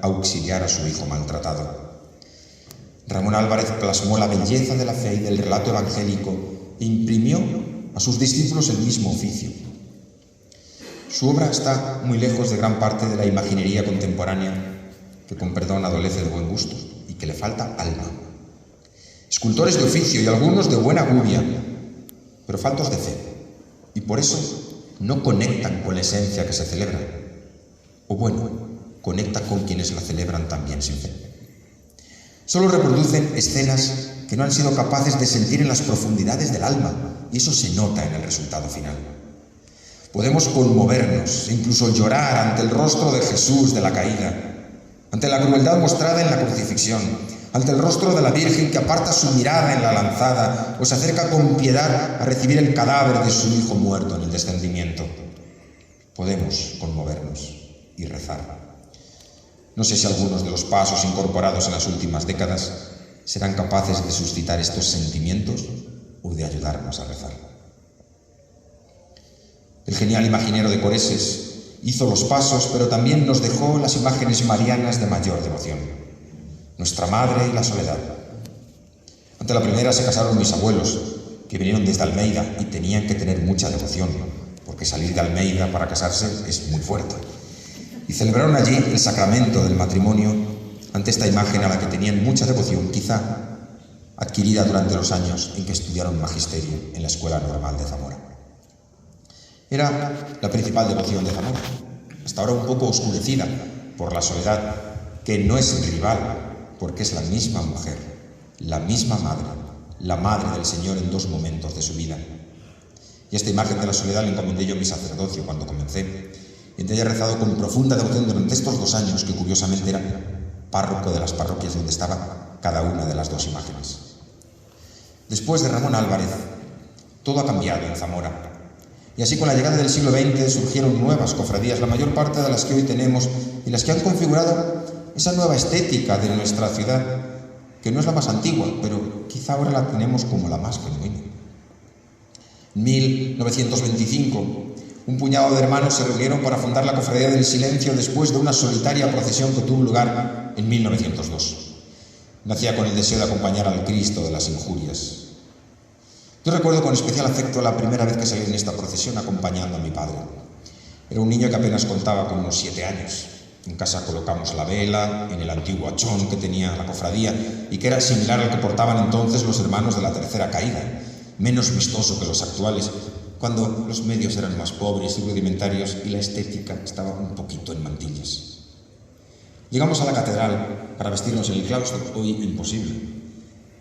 auxiliar a su hijo maltratado. Ramón Álvarez plasmó la belleza de la fe y del relato evangélico e imprimió a sus discípulos el mismo oficio. Su obra está muy lejos de gran parte de la imaginería contemporánea, que con perdón adolece de buen gusto y que le falta alma. Escultores de oficio y algunos de buena gubia, pero faltos de fe, y por eso no conectan con la esencia que se celebra. O bueno, conecta con quienes la celebran también sin fe. Solo reproducen escenas que no han sido capaces de sentir en las profundidades del alma, y eso se nota en el resultado final. Podemos conmovernos, incluso llorar ante el rostro de Jesús de la caída, ante la crueldad mostrada en la crucifixión, ante el rostro de la Virgen que aparta su mirada en la lanzada o se acerca con piedad a recibir el cadáver de su hijo muerto en el descendimiento. Podemos conmovernos y rezar. No sé si algunos de los pasos incorporados en las últimas décadas serán capaces de suscitar estos sentimientos o de ayudarnos a rezar. El genial imaginero de Coreses hizo los pasos, pero también nos dejó las imágenes marianas de mayor devoción: Nuestra Madre y la Soledad. Ante la primera se casaron mis abuelos, que vinieron desde Almeida y tenían que tener mucha devoción, porque salir de Almeida para casarse es muy fuerte. Y celebraron allí el sacramento del matrimonio ante esta imagen a la que tenían mucha devoción, quizá adquirida durante los años en que estudiaron magisterio en la Escuela Normal de Zamora. Era la principal devoción de Zamora, hasta ahora un poco oscurecida por la Soledad, que no es rival, porque es la misma mujer, la misma madre, la madre del Señor en 2 momentos de su vida. Y esta imagen de la Soledad la encomendé yo a mi sacerdocio cuando comencé, y te haya rezado con profunda devoción durante estos 2 años, que curiosamente era párroco de las parroquias donde estaba cada una de las 2 imágenes. Después de Ramón Álvarez, todo ha cambiado en Zamora. Y así con la llegada del siglo XX surgieron nuevas cofradías, la mayor parte de las que hoy tenemos y las que han configurado esa nueva estética de nuestra ciudad, que no es la más antigua, pero quizá ahora la tenemos como la más genuina. En 1925, un puñado de hermanos se reunieron para fundar la Cofradía del Silencio después de una solitaria procesión que tuvo lugar en 1902. Nacía con el deseo de acompañar al Cristo de las Injurias. Yo recuerdo con especial afecto la primera vez que salí en esta procesión acompañando a mi padre. Era un niño que apenas contaba con unos 7 años. En casa colocamos la vela en el antiguo hachón que tenía la cofradía y que era similar al que portaban entonces los hermanos de la Tercera Caída, menos vistoso que los actuales, cuando los medios eran más pobres y rudimentarios y la estética estaba un poquito en mantillas. Llegamos a la catedral para vestirnos en el claustro, hoy imposible.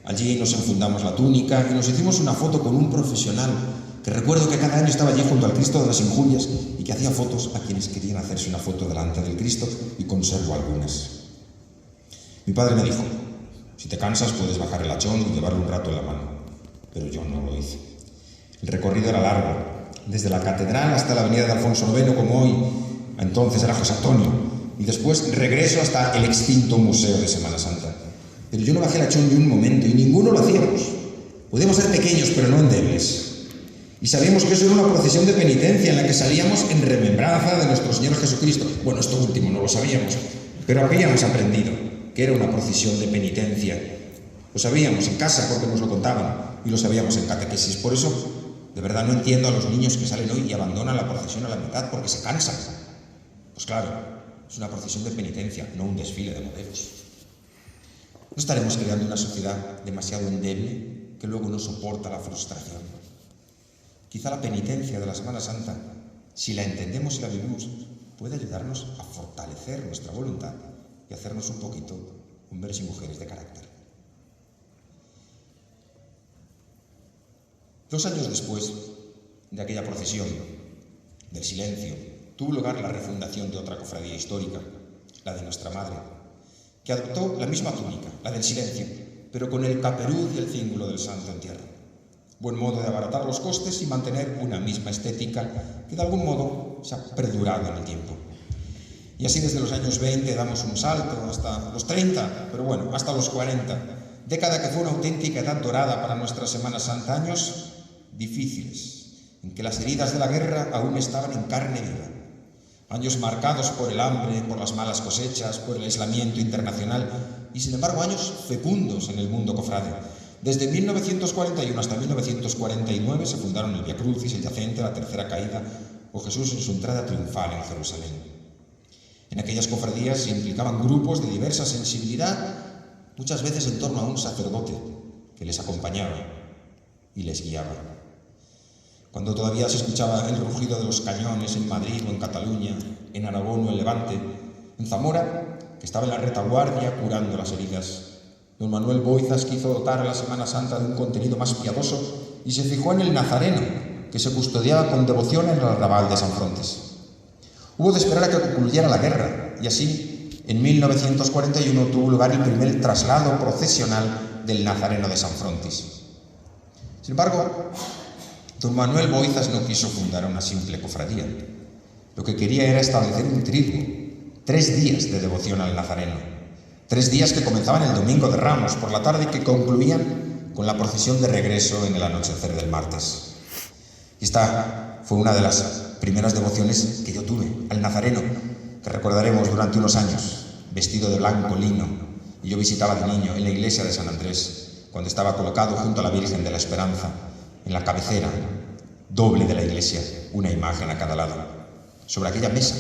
Allí nos enfundamos la túnica y nos hicimos una foto con un profesional que recuerdo que cada año estaba allí junto al Cristo de las Injurias y que hacía fotos a quienes querían hacerse una foto delante del Cristo, y conservo algunas. Mi padre me dijo: si te cansas puedes bajar el hachón y llevarlo un rato en la mano, pero yo no lo hice. El recorrido era largo, desde la catedral hasta la avenida de Alfonso IX, como hoy, entonces era José Antonio, y después regreso hasta el extinto Museo de Semana Santa. Pero yo no bajé el hachón ni un momento, y ninguno lo hacíamos. Podíamos ser pequeños, pero no endebles. Y sabíamos que eso era una procesión de penitencia en la que salíamos en remembranza de nuestro Señor Jesucristo. Bueno, esto último no lo sabíamos, pero habíamos aprendido que era una procesión de penitencia. Lo sabíamos en casa porque nos lo contaban, y lo sabíamos en catequesis. Por eso, de verdad no entiendo a los niños que salen hoy y abandonan la procesión a la mitad porque se cansan. Pues claro, es una procesión de penitencia, no un desfile de modelos. ¿No estaremos creando una sociedad demasiado endeble que luego no soporta la frustración? Quizá la penitencia de la Semana Santa, si la entendemos y la vivimos, puede ayudarnos a fortalecer nuestra voluntad y hacernos un poquito hombres y mujeres de carácter. 2 años después de aquella procesión del silencio, tuvo lugar la refundación de otra cofradía histórica, la de nuestra Madre, que adoptó la misma túnica, la del silencio, pero con el caperuz y el cíngulo del Santo en tierra. Buen modo de abaratar los costes y mantener una misma estética que de algún modo se ha perdurado en el tiempo. Y así desde los años 20 damos un salto hasta los 30, pero bueno, hasta los 40, década que fue una auténtica edad dorada para nuestra Semana Santa, años difíciles, en que las heridas de la guerra aún estaban en carne viva. Años marcados por el hambre, por las malas cosechas, por el aislamiento internacional y, sin embargo, años fecundos en el mundo cofrade. Desde 1941 hasta 1949 se fundaron el Via Crucis, el Yacente, la Tercera Caída o Jesús en su entrada triunfal en Jerusalén. En aquellas cofradías se implicaban grupos de diversa sensibilidad, muchas veces en torno a un sacerdote que les acompañaba y les guiaba. Cuando todavía se escuchaba el rugido de los cañones en Madrid o en Cataluña, en Aragón o en Levante, en Zamora, que estaba en la retaguardia curando las heridas, don Manuel Boizas quiso dotar a la Semana Santa de un contenido más piadoso y se fijó en el Nazareno, que se custodiaba con devoción en el arrabal de San Frontis. Hubo de esperar a que concluyera la guerra, y así, en 1941 tuvo lugar el primer traslado procesional del Nazareno de San Frontis. Sin embargo, don Manuel Boizas no quiso fundar una simple cofradía. Lo que quería era establecer un triduo, 3 días de devoción al Nazareno, 3 días que comenzaban el domingo de Ramos por la tarde y que concluían con la procesión de regreso en el anochecer del martes. Y esta fue una de las primeras devociones que yo tuve al Nazareno, que recordaremos durante unos años, vestido de blanco lino, y yo visitaba de niño en la iglesia de San Andrés, cuando estaba colocado junto a la Virgen de la Esperanza, en la cabecera doble de la iglesia, una imagen a cada lado, sobre aquella mesa,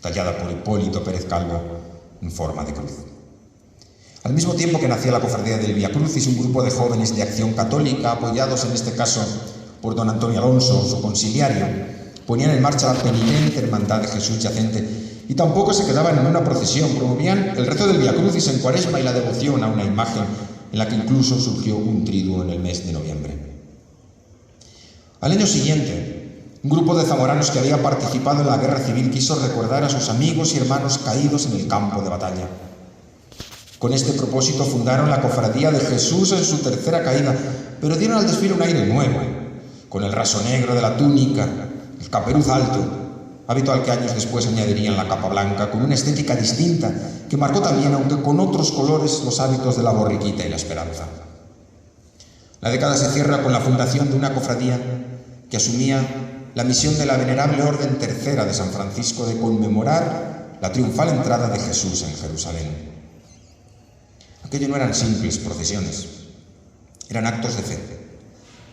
tallada por Hipólito Pérez Calvo en forma de cruz. Al mismo tiempo que nacía la cofradía del Via Crucis, un grupo de jóvenes de Acción Católica, apoyados en este caso por don Antonio Alonso, su conciliario, ponían en marcha la penitente Hermandad de Jesús Yacente, y tampoco se quedaban en una procesión, promovían el rezo del Via Crucis en Cuaresma y la devoción a una imagen en la que incluso surgió un triduo en el mes de noviembre. Al año siguiente, un grupo de zamoranos que había participado en la guerra civil quiso recordar a sus amigos y hermanos caídos en el campo de batalla. Con este propósito fundaron la Cofradía de Jesús en su tercera caída, pero dieron al desfile un aire nuevo, con el raso negro de la túnica, el caperuz alto, hábito al que años después añadirían la capa blanca, con una estética distinta que marcó también, aunque con otros colores, los hábitos de la borriquita y la esperanza. La década se cierra con la fundación de una cofradía que asumía la misión de la Venerable Orden Tercera de San Francisco de conmemorar la triunfal entrada de Jesús en Jerusalén. Aquello no eran simples procesiones, eran actos de fe,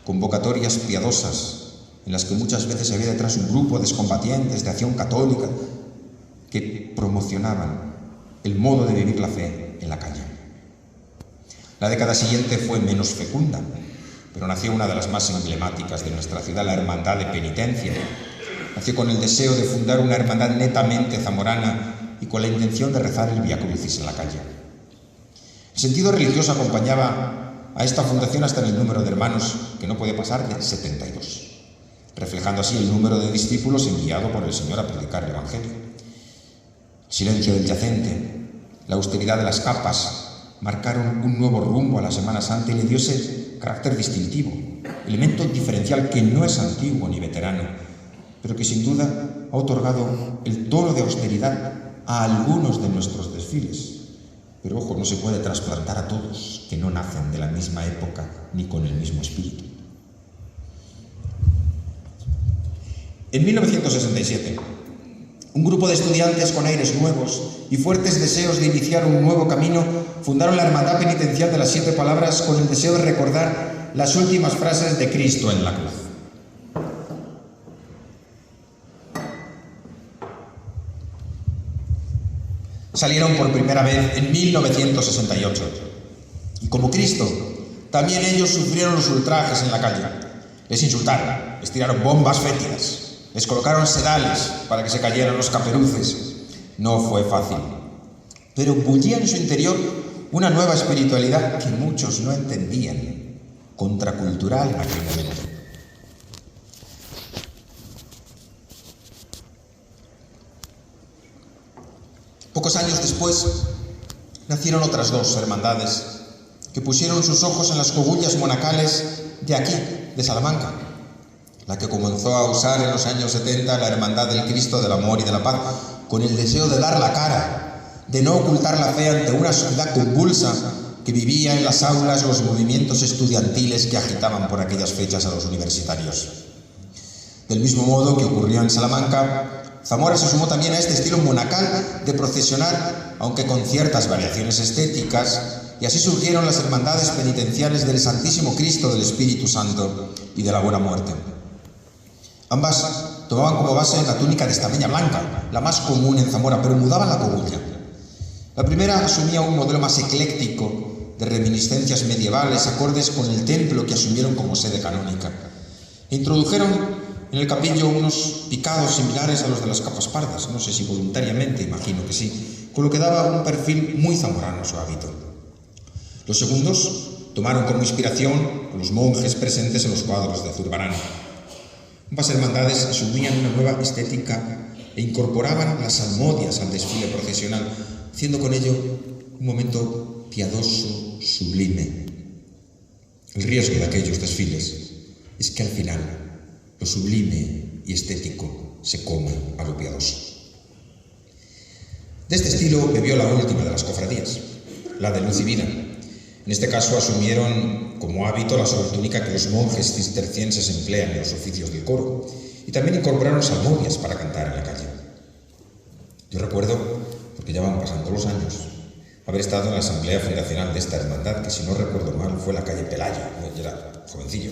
convocatorias piadosas en las que muchas veces había detrás un grupo de excombatientes de acción católica que promocionaban el modo de vivir la fe en la calle. La década siguiente fue menos fecunda, pero nació una de las más emblemáticas de nuestra ciudad, la Hermandad de Penitencia. Nació con el deseo de fundar una hermandad netamente zamorana y con la intención de rezar el Vía Crucis en la calle. El sentido religioso acompañaba a esta fundación hasta en el número de hermanos, que no puede pasar de 72, reflejando así el número de discípulos enviado por el Señor a predicar el Evangelio. El silencio del yacente, la austeridad de las capas, marcaron un nuevo rumbo a la Semana Santa y le dio ese carácter distintivo, elemento diferencial que no es antiguo ni veterano, pero que sin duda ha otorgado el tono de austeridad a algunos de nuestros desfiles. Pero ojo, no se puede trasplantar a todos, que no nacen de la misma época ni con el mismo espíritu. En 1967, un grupo de estudiantes con aires nuevos y fuertes deseos de iniciar un nuevo camino fundaron la Hermandad Penitencial de las Siete Palabras con el deseo de recordar las últimas frases de Cristo en la cruz. Salieron por primera vez en 1968 y como Cristo, también ellos sufrieron los ultrajes en la calle. Les insultaron, les tiraron bombas fétidas, les colocaron sedales para que se cayeran los caperuces. No fue fácil, pero bullía en su interior una nueva espiritualidad que muchos no entendían, contracultural en aquel momento. Pocos años después nacieron otras dos hermandades que pusieron sus ojos en las cogullas monacales de aquí, de Salamanca, la que comenzó a usar en los años 70 la Hermandad del Cristo del Amor y de la Paz, con el deseo de dar la cara, de no ocultar la fe ante una sociedad convulsa que vivía en las aulas los movimientos estudiantiles que agitaban por aquellas fechas a los universitarios. Del mismo modo que ocurrió en Salamanca, Zamora se sumó también a este estilo monacal de procesionar, aunque con ciertas variaciones estéticas, y así surgieron las hermandades penitenciales del Santísimo Cristo del Espíritu Santo y de la Buena Muerte. Ambas tomaban como base la túnica de estameña blanca, la más común en Zamora, pero mudaban la cogulla. La primera asumía un modelo más ecléctico, de reminiscencias medievales, acordes con el templo que asumieron como sede canónica. E introdujeron en el capillo unos picados similares a los de las capas pardas, no sé si voluntariamente, imagino que sí, con lo que daba un perfil muy zamorano a su hábito. Los segundos tomaron como inspiración a los monjes presentes en los cuadros de Zurbarán. Ambas hermandades asumían una nueva estética e incorporaban las salmodias al desfile procesional, haciendo con ello un momento piadoso, sublime. El riesgo de aquellos desfiles es que al final lo sublime y estético se come a lo piadoso. De este estilo bebió la última de las cofradías, la de Luz y Vida. En este caso asumieron como hábito la sobretúnica que los monjes cistercienses emplean en los oficios del coro y también incorporaron salmodias para cantar en la calle. Yo recuerdo, porque ya van pasando los años, haber estado en la asamblea fundacional de esta hermandad, que si no recuerdo mal fue la calle Pelaya, yo era jovencillo.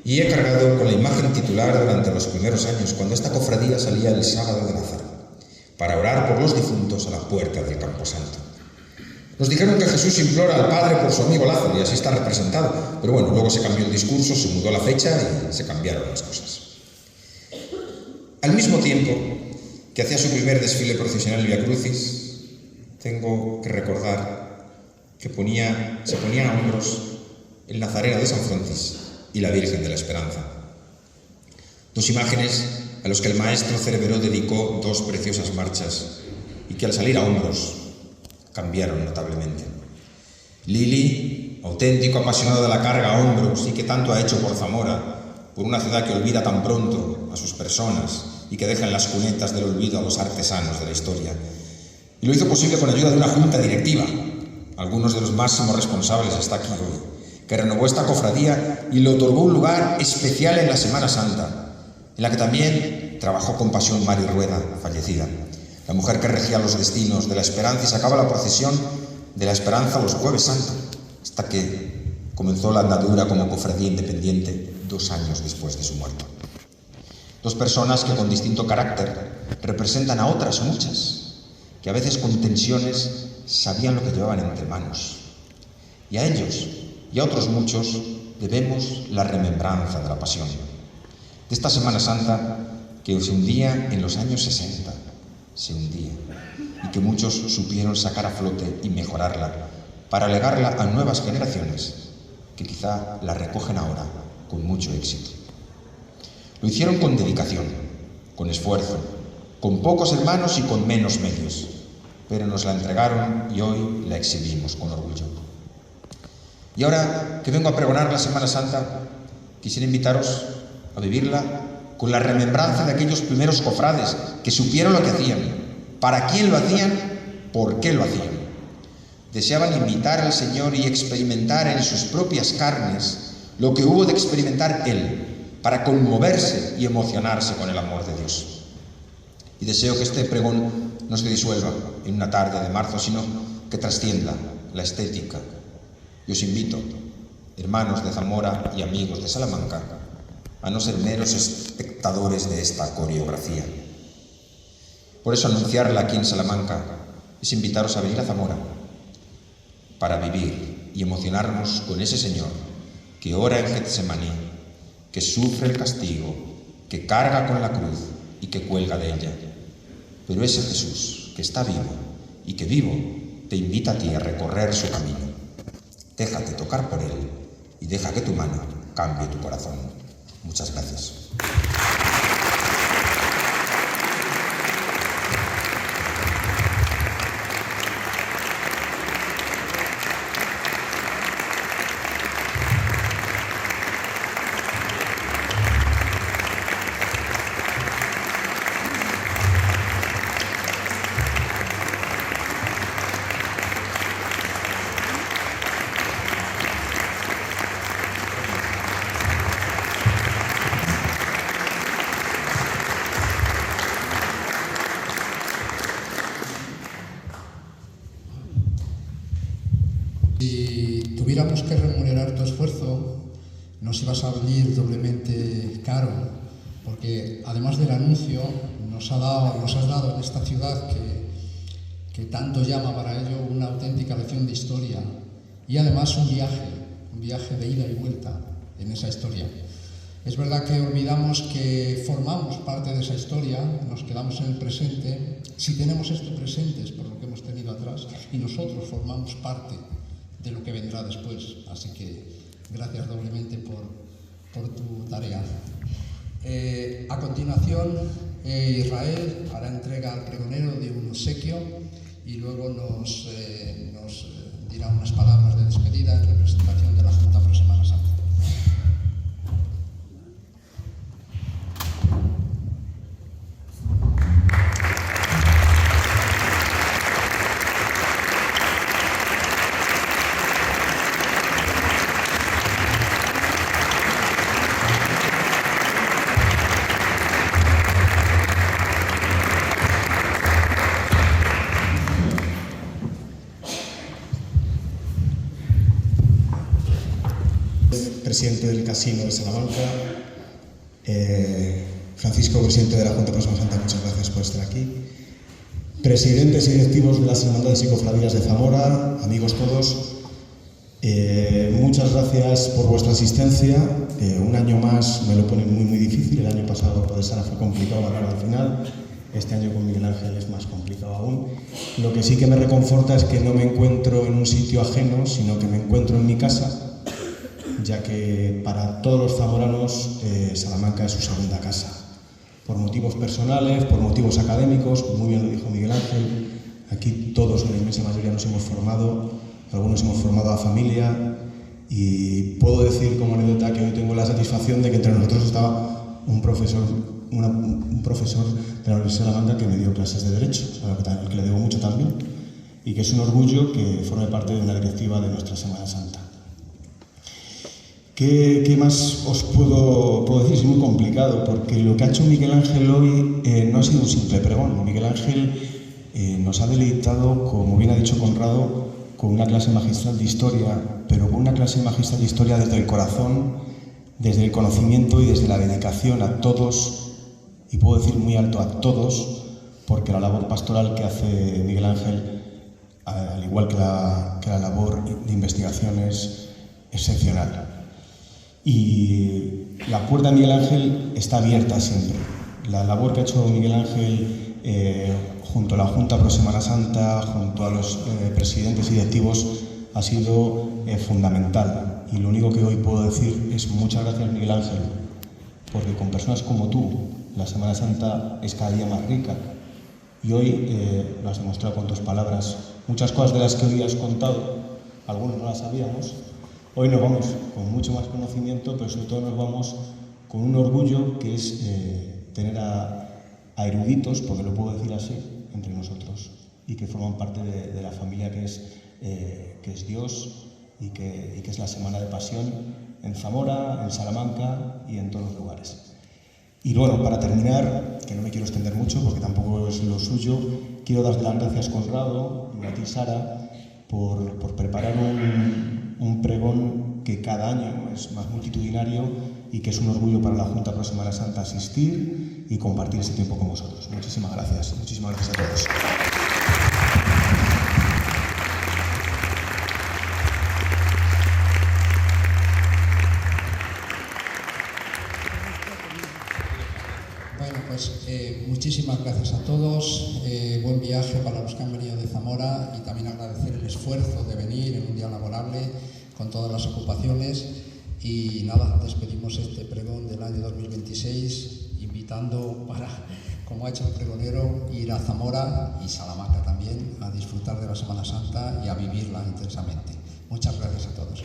Y he cargado con la imagen titular durante los primeros años, cuando esta cofradía salía el sábado de Lázaro, para orar por los difuntos a la puerta del Camposanto. Nos dijeron que Jesús implora al Padre por su amigo Lázaro, y así está representado. Pero bueno, luego se cambió el discurso, se mudó la fecha y se cambiaron las cosas. Al mismo tiempo que hacía su primer desfile procesional Vía Crucis, tengo que recordar que se ponía a hombros el Nazareno de San Frontis y la Virgen de la Esperanza. Dos imágenes a los que el maestro Cerveró dedicó dos preciosas marchas y que al salir a hombros cambiaron notablemente. Lili, auténtico apasionado de la carga a hombros y que tanto ha hecho por Zamora, por una ciudad que olvida tan pronto a sus personas y que deja en las cunetas del olvido a los artesanos de la historia. Y lo hizo posible con ayuda de una junta directiva, algunos de los máximos responsables hasta aquí hoy, que renovó esta cofradía y le otorgó un lugar especial en la Semana Santa, en la que también trabajó con pasión Mari Rueda, fallecida, la mujer que regía los destinos de la esperanza y sacaba la procesión de la esperanza los Jueves Santos, hasta que comenzó la andadura como cofradía independiente 2 años después de su muerte. 2 personas que con distinto carácter representan a otras muchas, que a veces con tensiones sabían lo que llevaban entre manos. Y a ellos y a otros muchos debemos la remembranza de la pasión, de esta Semana Santa que se hundía en los años 60, se hundía, y que muchos supieron sacar a flote y mejorarla para legarla a nuevas generaciones que quizá la recogen ahora con mucho éxito. Lo hicieron con dedicación, con esfuerzo, con pocos hermanos y con menos medios, pero nos la entregaron y hoy la exhibimos con orgullo. Y ahora que vengo a pregonar la Semana Santa, quisiera invitaros a vivirla con la remembranza de aquellos primeros cofrades que supieron lo que hacían, para quién lo hacían, por qué lo hacían. Deseaban imitar al Señor y experimentar en sus propias carnes lo que hubo de experimentar Él, para conmoverse y emocionarse con el amor de Dios. Y deseo que este pregón no se disuelva en una tarde de marzo, sino que trascienda la estética. Y os invito, hermanos de Zamora y amigos de Salamanca, a no ser meros espectadores de esta coreografía. Por eso anunciarla aquí en Salamanca es invitaros a venir a Zamora para vivir y emocionarnos con ese Señor que ora en Getsemaní, que sufre el castigo, que carga con la cruz y que cuelga de ella. Pero ese Jesús que está vivo y que vivo te invita a ti a recorrer su camino. Déjate tocar por Él y deja que tu mano cambie tu corazón. Muchas gracias.
Si tuviéramos que remunerar tu esfuerzo, nos iba a salir doblemente caro, porque además del anuncio nos has dado en esta ciudad que tanto llama para ello una auténtica lección de historia y además un viaje de ida y vuelta en esa historia. Es verdad que olvidamos que formamos parte de esa historia, nos quedamos en el presente, si tenemos esto presente es por lo que hemos tenido atrás y nosotros formamos parte de lo que vendrá después, así que gracias doblemente por tu tarea. A continuación, Israel hará entrega al pregonero de un obsequio y luego nos dirá unas palabras de despedida en representación de la Junta por Semana Santa.
Presidente del Casino de Salamanca, Francisco, presidente de la Junta por Semana Santa, muchas gracias por estar aquí. Presidentes y directivos de las hermandades y cofradías de Zamora, amigos todos, muchas gracias por vuestra asistencia. Un año más me lo pone muy difícil. El año pasado por Sara fue complicado ganar al final. Este año con Miguel Ángel es más complicado aún. Lo que sí que me reconforta es que no me encuentro en un sitio ajeno, sino que me encuentro en mi casa, ya que para todos los zamoranos Salamanca es su segunda casa, por motivos personales, por motivos académicos, muy bien lo dijo Miguel Ángel, aquí todos en la inmensa mayoría nos hemos formado, algunos hemos formado a familia Y puedo decir como anécdota que hoy tengo la satisfacción de que entre nosotros estaba un profesor de la Universidad de Salamanca que me dio clases de Derecho, al que le debo mucho también, y que es un orgullo que forme parte de una directiva de nuestra Semana Santa. ¿Qué más os puedo decir? Es muy complicado, porque lo que ha hecho Miguel Ángel hoy no ha sido un simple pregón. Miguel Ángel nos ha deleitado, como bien ha dicho Conrado, con una clase magistral de historia, pero con una clase magistral de historia desde el corazón, desde el conocimiento y desde la dedicación a todos, y puedo decir muy alto a todos, porque la labor pastoral que hace Miguel Ángel, al igual que la labor de investigación, es excepcional. Y la puerta de Miguel Ángel está abierta siempre. La labor que ha hecho Miguel Ángel junto a la Junta Pro Semana Santa, junto a los presidentes y directivos, ha sido fundamental. Y lo único que hoy puedo decir es muchas gracias, Miguel Ángel, porque con personas como tú, la Semana Santa es cada día más rica. Y hoy lo has demostrado con tus palabras. Muchas cosas de las que hoy has contado, algunas no las sabíamos. Hoy nos vamos con mucho más conocimiento, pero sobre todo nos vamos con un orgullo que es tener a eruditos, porque lo puedo decir así, entre nosotros, y que forman parte de la familia que es Dios y que es la Semana de Pasión en Zamora, en Salamanca y en todos los lugares. Y bueno, para terminar, que no me quiero extender mucho porque tampoco es lo suyo, quiero darte las gracias, Conrado, y a ti, Sara, por preparar un pregón que cada año es más multitudinario y que es un orgullo para la Junta Pro Semana Santa asistir y compartir este tiempo con vosotros. Muchísimas gracias a todos.
Bueno, pues muchísimas gracias a todos, buen viaje para los que han venido de Zamora y también agradecer el esfuerzo de venir en un día laborable con todas las ocupaciones y nada, despedimos este pregón del año 2026 invitando para, como ha hecho el pregonero, ir a Zamora y Salamanca también a disfrutar de la Semana Santa y a vivirla intensamente. Muchas gracias a todos.